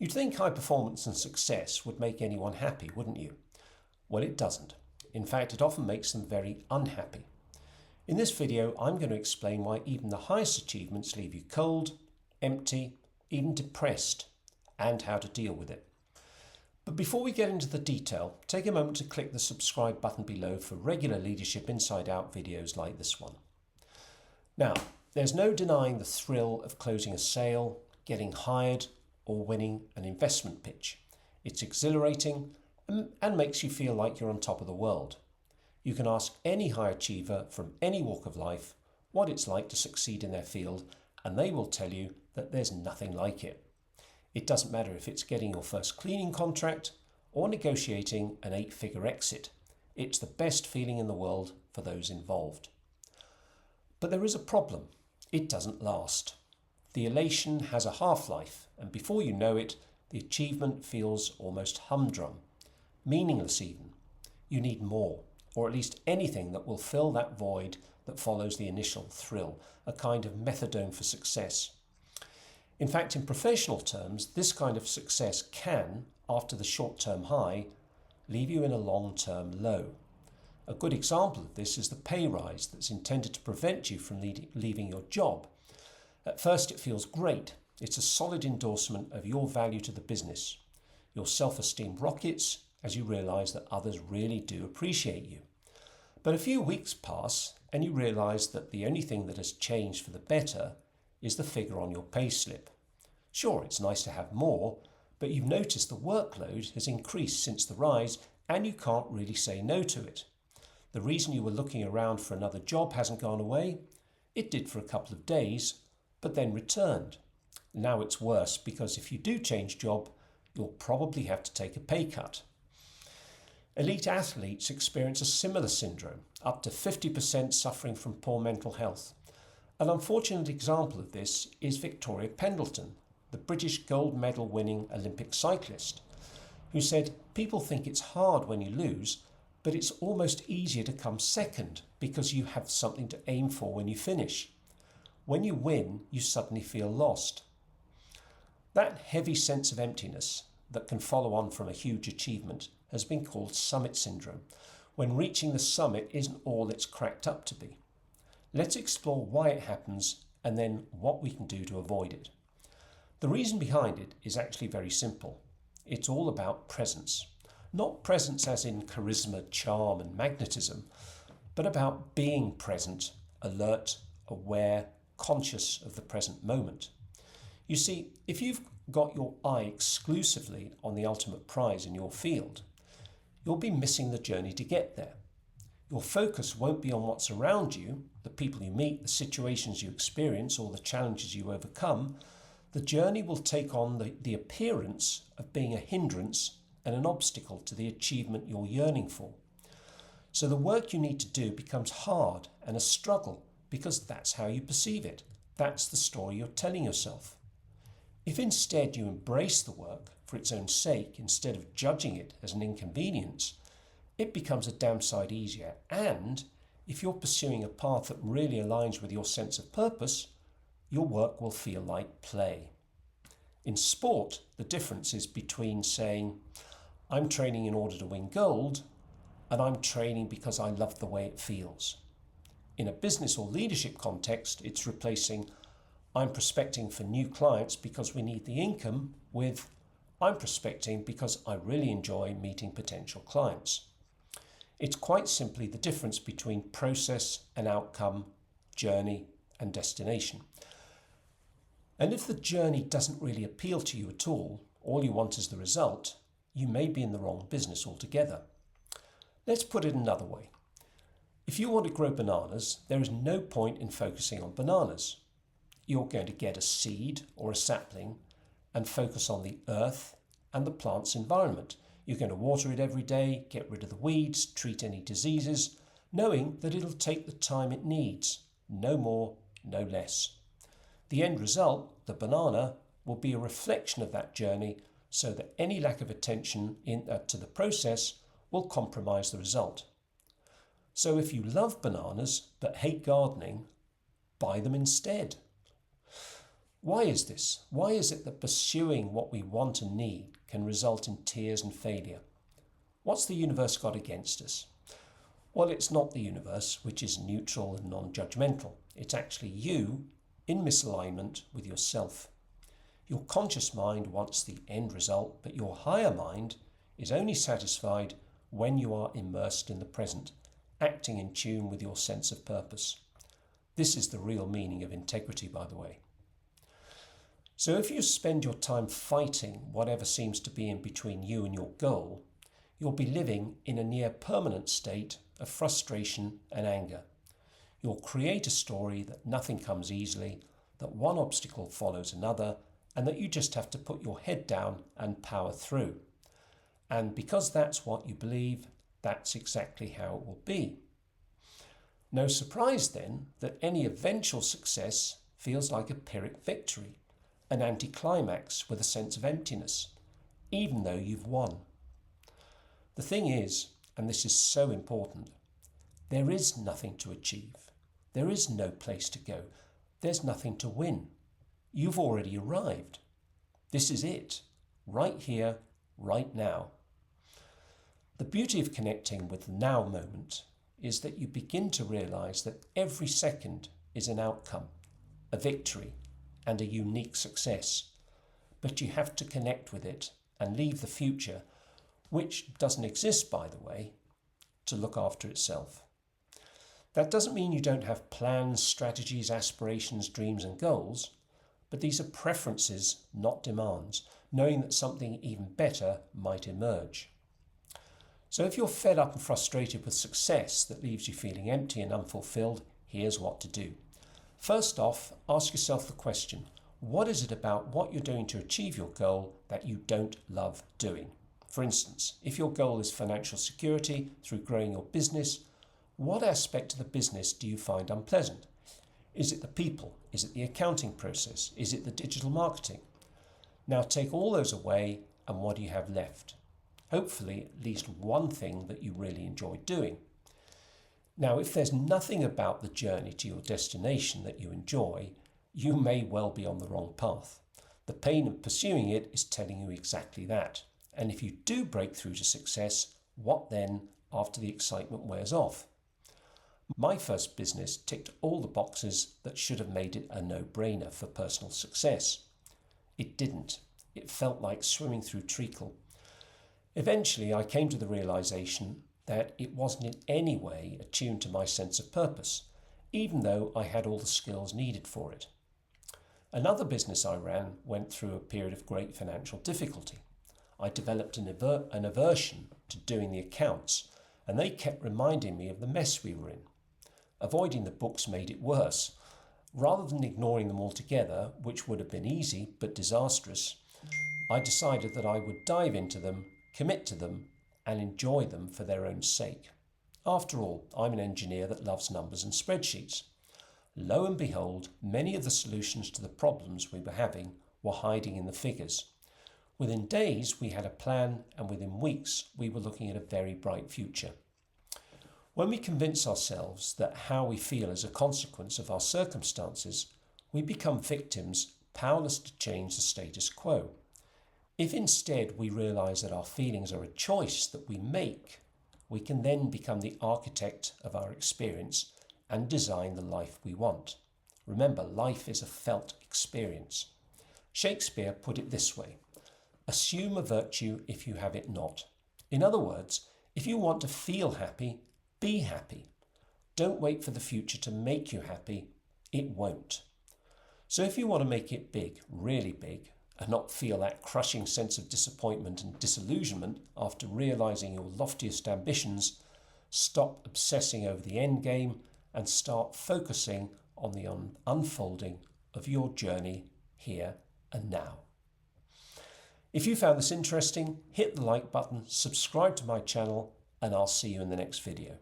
You'd think high performance and success would make anyone happy, wouldn't you? Well, it doesn't. In fact, it often makes them very unhappy. In this video, I'm going to explain why even the highest achievements leave you cold, empty, even depressed, and how to deal with it. But before we get into the detail, take a moment to click the subscribe button below for regular Leadership Inside Out videos like this one. Now, there's no denying the thrill of closing a sale, getting hired, or winning an investment pitch. It's exhilarating and makes you feel like you're on top of the world. You can ask any high achiever from any walk of life what it's like to succeed in their field, and they will tell you that there's nothing like it. It doesn't matter if it's getting your first cleaning contract or negotiating an 8-figure exit. It's the best feeling in the world for those involved. But there is a problem. It doesn't last. The elation has a half-life, and before you know it, the achievement feels almost humdrum, meaningless even. You need more, or at least anything that will fill that void that follows the initial thrill, a kind of methadone for success. In fact, in professional terms, this kind of success can, after the short-term high, leave you in a long-term low. A good example of this is the pay rise that's intended to prevent you from leaving your job. At first it feels great. It's a solid endorsement of your value to the business. Your self-esteem rockets as you realise that others really do appreciate you. But a few weeks pass and you realise that the only thing that has changed for the better is the figure on your payslip. Sure, it's nice to have more, but you've noticed the workload has increased since the rise and you can't really say no to it. The reason you were looking around for another job hasn't gone away. It did for a couple of days, but then returned. Now it's worse because if you do change job, you'll probably have to take a pay cut. Elite athletes experience a similar syndrome, up to 50% suffering from poor mental health. An unfortunate example of this is Victoria Pendleton, the British gold medal winning Olympic cyclist, who said, "People think it's hard when you lose, but it's almost easier to come second because you have something to aim for when you finish. When you win, you suddenly feel lost." That heavy sense of emptiness that can follow on from a huge achievement has been called summit syndrome, when reaching the summit isn't all it's cracked up to be. Let's explore why it happens and then what we can do to avoid it. The reason behind it is actually very simple. It's all about presence. Not presence as in charisma, charm and magnetism, but about being present, alert, aware, conscious of the present moment. You see, if you've got your eye exclusively on the ultimate prize in your field, you'll be missing the journey to get there. Your focus won't be on what's around you, the people you meet, the situations you experience, or the challenges you overcome. The journey will take on the appearance of being a hindrance and an obstacle to the achievement you're yearning for. So the work you need to do becomes hard and a struggle because that's how you perceive it. That's the story you're telling yourself. If instead you embrace the work for its own sake instead of judging it as an inconvenience, it becomes a damn sight easier. And if you're pursuing a path that really aligns with your sense of purpose, your work will feel like play. In sport, the difference is between saying, "I'm training in order to win gold," and "I'm training because I love the way it feels." In a business or leadership context, it's replacing "I'm prospecting for new clients because we need the income" with "I'm prospecting because I really enjoy meeting potential clients." It's quite simply the difference between process and outcome, journey and destination. And if the journey doesn't really appeal to you at all you want is the result, you may be in the wrong business altogether. Let's put it another way. If you want to grow bananas, there is no point in focusing on bananas. You're going to get a seed or a sapling and focus on the earth and the plant's environment. You're going to water it every day, get rid of the weeds, treat any diseases, knowing that it'll take the time it needs, no more, no less. The end result, the banana, will be a reflection of that journey, so that any lack of attention to the process will compromise the result. So if you love bananas but hate gardening, buy them instead. Why is this? Why is it that pursuing what we want and need can result in tears and failure? What's the universe got against us? Well, it's not the universe, which is neutral and non-judgmental. It's actually you in misalignment with yourself. Your conscious mind wants the end result, but your higher mind is only satisfied when you are immersed in the present, acting in tune with your sense of purpose. This is the real meaning of integrity, by the way. So if you spend your time fighting whatever seems to be in between you and your goal, you'll be living in a near permanent state of frustration and anger. You'll create a story that nothing comes easily, that one obstacle follows another, and that you just have to put your head down and power through. And because that's what you believe, that's exactly how it will be. No surprise then that any eventual success feels like a Pyrrhic victory, an anticlimax with a sense of emptiness, even though you've won. The thing is, and this is so important, there is nothing to achieve. There is no place to go. There's nothing to win. You've already arrived. This is it, right here, right now. The beauty of connecting with the now moment is that you begin to realize that every second is an outcome, a victory, and a unique success. But you have to connect with it and leave the future, which doesn't exist, by the way, to look after itself. That doesn't mean you don't have plans, strategies, aspirations, dreams and goals, but these are preferences, not demands, knowing that something even better might emerge. So if you're fed up and frustrated with success that leaves you feeling empty and unfulfilled, here's what to do. First off, ask yourself the question, what is it about what you're doing to achieve your goal that you don't love doing? For instance, if your goal is financial security through growing your business, what aspect of the business do you find unpleasant? Is it the people? Is it the accounting process? Is it the digital marketing? Now take all those away and what do you have left? Hopefully at least one thing that you really enjoy doing. Now if there's nothing about the journey to your destination that you enjoy, you may well be on the wrong path. The pain of pursuing it is telling you exactly that. And if you do break through to success, what then after the excitement wears off? My first business ticked all the boxes that should have made it a no-brainer for personal success. It didn't. It felt like swimming through treacle. Eventually, I came to the realization that it wasn't in any way attuned to my sense of purpose, even though I had all the skills needed for it. Another business I ran went through a period of great financial difficulty. I developed an aversion to doing the accounts, and they kept reminding me of the mess we were in. Avoiding the books made it worse. Rather than ignoring them altogether, which would have been easy but disastrous, I decided that I would dive into them, commit to them, and enjoy them for their own sake. After all, I'm an engineer that loves numbers and spreadsheets. Lo and behold, many of the solutions to the problems we were having were hiding in the figures. Within days, we had a plan, and within weeks, we were looking at a very bright future. When we convince ourselves that how we feel is a consequence of our circumstances, we become victims powerless to change the status quo. If instead we realize that our feelings are a choice that we make, we can then become the architect of our experience and design the life we want. Remember, life is a felt experience. Shakespeare put it this way, assume a virtue if you have it not. In other words, if you want to feel happy, be happy. Don't wait for the future to make you happy. It won't. So if you want to make it big, really big, and not feel that crushing sense of disappointment and disillusionment after realizing your loftiest ambitions, stop obsessing over the end game and start focusing on the unfolding of your journey here and now. If you found this interesting, hit the like button, subscribe to my channel, and I'll see you in the next video.